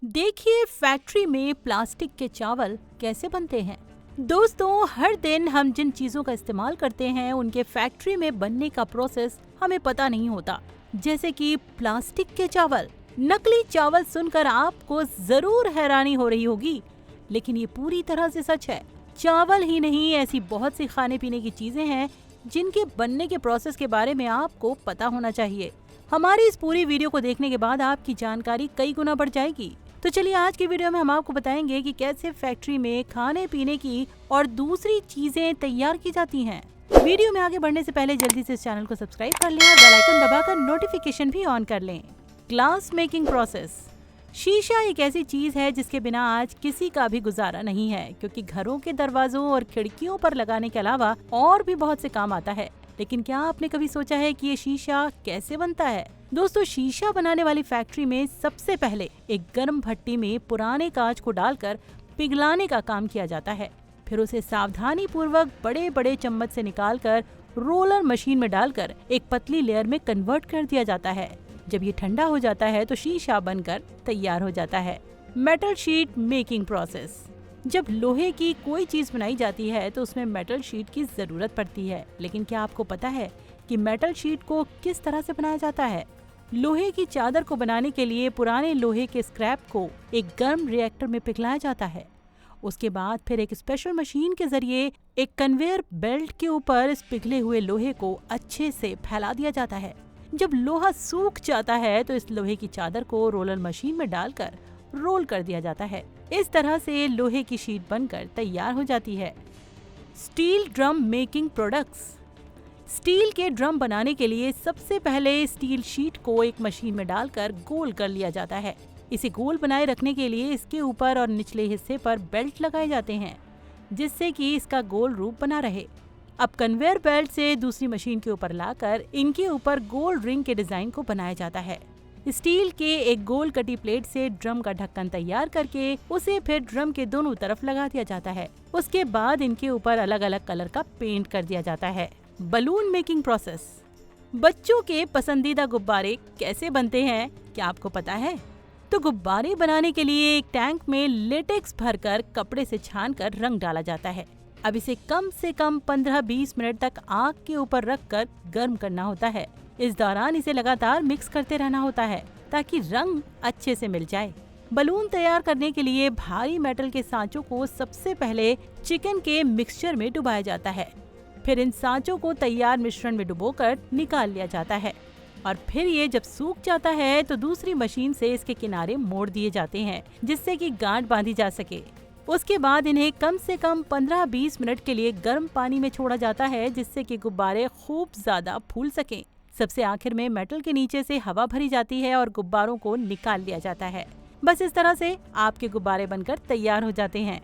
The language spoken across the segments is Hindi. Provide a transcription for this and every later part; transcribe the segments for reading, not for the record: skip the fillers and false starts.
देखिए फैक्ट्री में प्लास्टिक के चावल कैसे बनते हैं। दोस्तों, हर दिन हम जिन चीजों का इस्तेमाल करते हैं उनके फैक्ट्री में बनने का प्रोसेस हमें पता नहीं होता। जैसे कि प्लास्टिक के चावल। नकली चावल सुनकर आपको जरूर हैरानी हो रही होगी, लेकिन ये पूरी तरह से सच है। चावल ही नहीं, ऐसी बहुत सी खाने पीने की चीजें हैं जिनके बनने के प्रोसेस के बारे में आपको पता होना चाहिए। हमारी इस पूरी वीडियो को देखने के बाद आपकी जानकारी कई गुना बढ़ जाएगी। तो चलिए आज की वीडियो में हम आपको बताएंगे कि कैसे फैक्ट्री में खाने पीने की और दूसरी चीजें तैयार की जाती हैं। वीडियो में आगे बढ़ने से पहले जल्दी से इस चैनल को सब्सक्राइब कर लें और बेल आइकन दबाकर नोटिफिकेशन भी ऑन कर लें। Glass making process. शीशा एक ऐसी चीज है जिसके बिना आज किसी का भी गुजारा नहीं है, क्योंकि घरों के दरवाजों और खिड़कियों पर लगाने के अलावा और भी बहुत से काम आता है। लेकिन क्या आपने कभी सोचा है कि ये शीशा कैसे बनता है? दोस्तों, शीशा बनाने वाली फैक्ट्री में सबसे पहले एक गर्म भट्टी में पुराने कांच को डालकर पिघलाने का काम किया जाता है। फिर उसे सावधानी पूर्वक बड़े बड़े चम्मच से निकालकर रोलर मशीन में डालकर एक पतली लेयर में कन्वर्ट कर दिया जाता है। जब ये ठंडा हो जाता है तो शीशा बनकर तैयार हो जाता है। Metal sheet making process. जब लोहे की कोई चीज बनाई जाती है तो उसमें मेटल शीट की जरूरत पड़ती है, लेकिन क्या आपको पता है कि मेटल शीट को किस तरह से बनाया जाता है? लोहे की चादर को बनाने के लिए पुराने लोहे के स्क्रैप को एक गर्म रिएक्टर में पिघलाया जाता है। उसके बाद फिर एक स्पेशल मशीन के जरिए एक कन्वेयर बेल्ट के ऊपर इस पिघले हुए लोहे को अच्छे से फैला दिया जाता है। जब लोहा सूख जाता है तो इस लोहे की चादर को रोलर मशीन में डालकर रोल कर दिया जाता है। इस तरह से लोहे की शीट बनकर तैयार हो जाती है। Steel drum making products. Steel के ड्रम बनाने के लिए सबसे पहले स्टील शीट को एक मशीन में डालकर गोल कर लिया जाता है। इसे गोल बनाए रखने के लिए इसके ऊपर और निचले हिस्से पर बेल्ट लगाए जाते हैं, जिससे कि इसका गोल रूप बना रहे। अब कन्वेयर बेल्ट से दूसरी मशीन के ऊपर लाकर इनके ऊपर गोल रिंग के डिजाइन को बनाया जाता है। स्टील के एक गोल कटी प्लेट से ड्रम का ढक्कन तैयार करके उसे फिर ड्रम के दोनों तरफ लगा दिया जाता है। उसके बाद इनके ऊपर अलग अलग कलर का पेंट कर दिया जाता है। Balloon making process. बच्चों के पसंदीदा गुब्बारे कैसे बनते हैं, क्या आपको पता है? तो गुब्बारे बनाने के लिए एक टैंक में लेटेक्स भरकर कपड़े से छानकर रंग डाला जाता है। अब इसे कम से कम 15-20 मिनट तक आग के ऊपर रखकर गर्म करना होता है। इस दौरान इसे लगातार मिक्स करते रहना होता है ताकि रंग अच्छे से मिल जाए। बलून तैयार करने के लिए भारी मेटल के सांचों को सबसे पहले चिकन के मिक्सचर में डुबाया जाता है। फिर इन सांचों को तैयार मिश्रण में डुबोकर निकाल लिया जाता है और फिर ये जब सूख जाता है तो दूसरी मशीन से इसके किनारे मोड़ दिए जाते हैं, जिससे कि गांठ बांधी जा सके। उसके बाद इन्हें कम से कम 15-20 मिनट के लिए गर्म पानी में छोड़ा जाता है, जिससे कि गुब्बारे खूब ज्यादा फूल सकें। सबसे आखिर में मेटल के नीचे से हवा भरी जाती है और गुब्बारों को निकाल लिया जाता है। बस इस तरह से आपके गुब्बारे बनकर तैयार हो जाते हैं।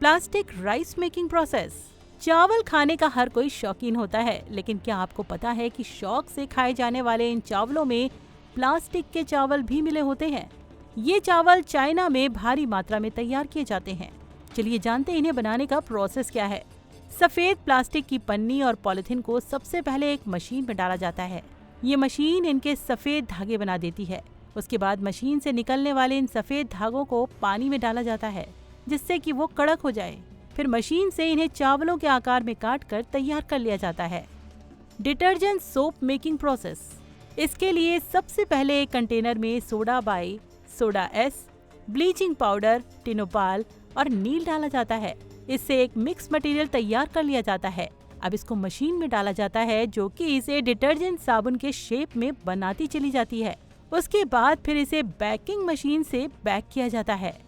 Plastic rice making process. चावल खाने का हर कोई शौकीन होता है, लेकिन क्या आपको पता है कि शौक से खाए जाने वाले इन चावलों में प्लास्टिक के चावल भी मिले होते हैं? ये चावल चाइना में भारी मात्रा में तैयार किए जाते हैं। चलिए जानते हैं इन्हें बनाने का प्रोसेस क्या है। सफेद प्लास्टिक की पन्नी और पॉलिथीन को सबसे पहले एक मशीन में डाला जाता है। ये मशीन इनके सफेद धागे बना देती है। उसके बाद मशीन से निकलने वाले इन सफेद धागों को पानी में डाला जाता है, जिससे कि वो कड़क हो जाए। फिर मशीन से इन्हें चावलों के आकार में काटकर तैयार कर लिया जाता है। Detergent soap making process. इसके लिए सबसे पहले एक कंटेनर में सोडा बाई, soda ash, bleaching powder, Tinopal और नील डाला जाता है। इससे एक मिक्स मटेरियल तैयार कर लिया जाता है। अब इसको मशीन में डाला जाता है, जो कि इसे डिटर्जेंट साबुन के शेप में बनाती चली जाती है। उसके बाद फिर इसे बेकिंग मशीन से बेक किया जाता है।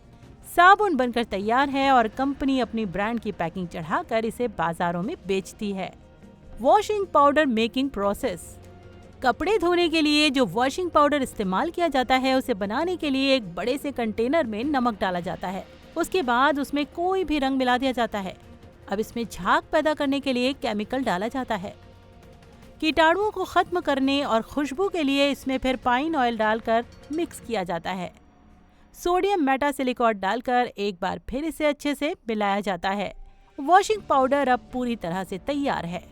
साबुन बनकर तैयार है और कंपनी अपनी ब्रांड की पैकिंग चढ़ाकर इसे बाजारों में बेचती है। Washing powder making process. कपड़े धोने के लिए जो वॉशिंग पाउडर इस्तेमाल किया जाता है, उसे बनाने के लिए एक बड़े से कंटेनर में नमक डाला जाता है। उसके बाद उसमें कोई भी रंग मिला दिया जाता है। अब इसमें झाग पैदा करने के लिए केमिकल डाला जाता है। कीटाणुओं को खत्म करने और खुशबू के लिए इसमें फिर पाइन ऑयल डालकर मिक्स किया जाता है। सोडियम मेटासिलिकॉट डालकर एक बार फिर इसे अच्छे से मिलाया जाता है। वॉशिंग पाउडर अब पूरी तरह से तैयार है।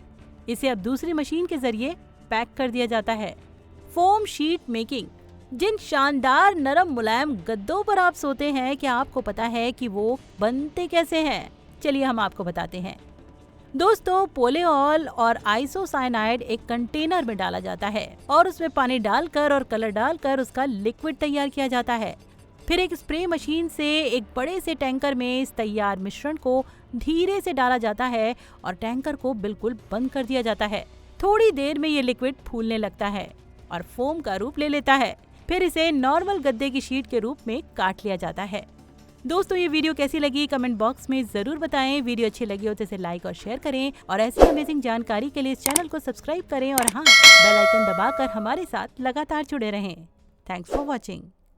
इसे अब दूसरी मशीन के जरिए पैक कर दिया जाता है। Foam sheet making. जिन शानदार नरम मुलायम गद्दों पर आप सोते हैं, क्या आपको पता है कि वो बनते कैसे हैं? चलिए हम आपको बताते हैं। दोस्तों, पोलेऑल और आइसोसाइनाइड एक कंटेनर में डाला जाता है और उसमें पानी डालकर और कलर डालकर उसका लिक्विड तैयार किया जाता है। फिर एक स्प्रे मशीन से एक बड़े से टैंकर में इस तैयार मिश्रण को धीरे से डाला जाता है और टैंकर को बिल्कुल बंद कर दिया जाता है। थोड़ी देर में ये लिक्विड फूलने लगता है और फोम का रूप ले लेता है। फिर इसे नॉर्मल गद्दे की शीट के रूप में काट लिया जाता है। दोस्तों, ये वीडियो कैसी लगी कमेंट बॉक्स में जरूर बताएं। वीडियो अच्छी लगी हो तो इसे लाइक और शेयर करें और ऐसी अमेजिंग जानकारी के लिए इस चैनल को सब्सक्राइब करें और हाँ, बेल आइकन दबाकर हमारे साथ लगातार जुड़े रहें। Thanks for watching.